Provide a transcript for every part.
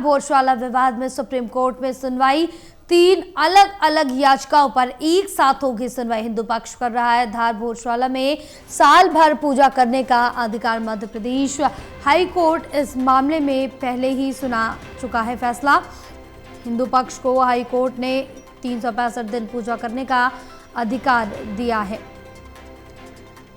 भोजशाला विवाद में supreme court में सुनवाई। 3 अलग अलग याचिकाओं पर एक साथ होगी सुनवाई। हिंदू पक्ष कर रहा है धार भोजशाला में साल भर पूजा करने का अधिकार। मध्य प्रदेश हाई कोर्ट इस मामले में पहले ही सुना चुका है फैसला। हिंदू पक्ष को हाई कोर्ट ने 365 दिन पूजा करने का अधिकार दिया है।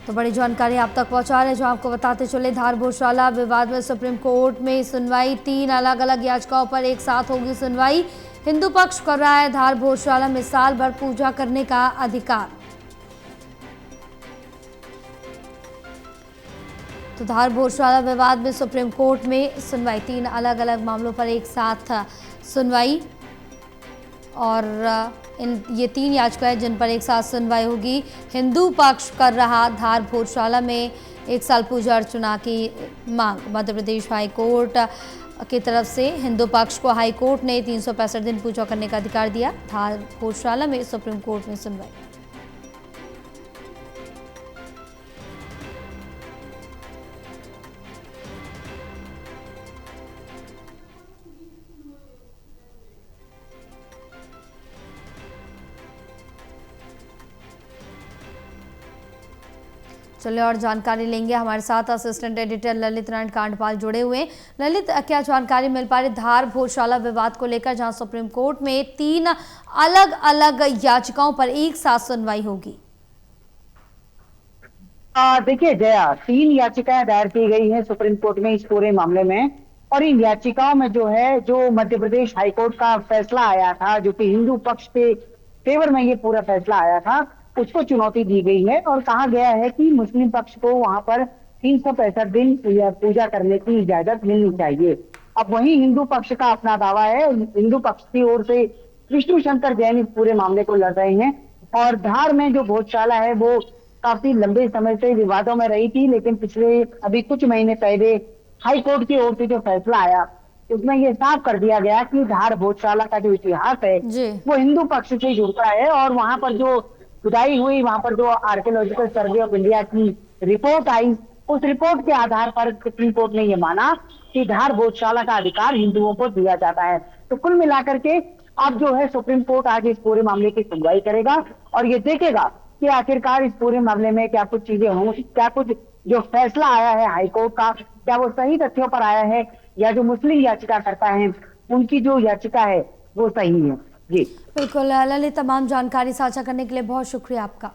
तो बड़ी जानकारी आप तक पहुंचा रहे हैं, जो आपको बताते चले। धार भोजशाला विवाद में सुप्रीम कोर्ट में सुनवाई। 3 अलग अलग याचिकाओं पर एक साथ होगी सुनवाई। हिंदू पक्ष कर रहा है धार भोजशाला में साल भर पूजा करने का अधिकार। तो धार भोजशाला विवाद में सुप्रीम कोर्ट में सुनवाई। 3 अलग अलग मामलों पर एक साथ सुनवाई और ये 3 याचिकाएं जिन पर एक साथ सुनवाई होगी। हिंदू पक्ष कर रहा धार भोजशाला में 1 साल पूजा अर्चना की मांग। मध्य प्रदेश हाई कोर्ट की तरफ से हिंदू पक्ष को हाई कोर्ट ने 365 दिन पूजा करने का अधिकार दिया। धार भोजशाला में सुप्रीम कोर्ट में सुनवाई। चलिए और जानकारी लेंगे, हमारे साथ असिस्टेंट एडिटर ललित नारायण कांडपाल जुड़े हुए हैं। ललित, क्या जानकारी मिल पा रही धार भोजशाला विवाद को लेकर, जहां सुप्रीम कोर्ट में 3 अलग अलग याचिकाओं पर एक साथ सुनवाई होगी? देखिए जया, 3 याचिकाएं दायर की गई हैं सुप्रीम कोर्ट में इस पूरे मामले में। और इन याचिकाओं में जो मध्य प्रदेश हाईकोर्ट का फैसला आया था, जो कि हिंदू पक्ष के फेवर में ये पूरा फैसला आया था, उसको चुनौती दी गई है और कहा गया है कि मुस्लिम पक्ष को वहां पर 365 दिन पूजा करने की इजाजत मिलनी चाहिए। अब वही हिंदू पक्ष का अपना दावा है। हिंदू पक्ष की ओर से विष्णु शंकर जैन इस पूरे मामले को लड़ रहे हैं। और धार में जो भोजशाला है वो काफी लंबे समय से विवादों में रही थी, लेकिन पिछले अभी कुछ महीने पहले हाई कोर्ट की ओर से जो फैसला आया, उसमें ये साफ कर दिया गया कि धार भोजशाला का जो इतिहास है वो हिंदू पक्ष से जुड़ता है। और वहां पर जो खुदाई हुई, वहां पर जो आर्कियोलॉजिकल सर्वे ऑफ इंडिया की रिपोर्ट आई, उस रिपोर्ट के आधार पर सुप्रीम कोर्ट ने यह माना कि धार भोजशाला का अधिकार हिंदुओं को दिया जाता है। तो कुल मिलाकर के अब जो है सुप्रीम कोर्ट आज इस पूरे मामले की सुनवाई करेगा और ये देखेगा कि आखिरकार इस पूरे मामले में क्या कुछ चीजें हों, क्या कुछ जो फैसला आया है हाईकोर्ट का, क्या वो सही तथ्यों पर आया है, या जो मुस्लिम याचिका करता है उनकी जो याचिका है वो सही है। जी बिल्कुल ललित, तमाम जानकारी साझा करने के लिए बहुत शुक्रिया आपका।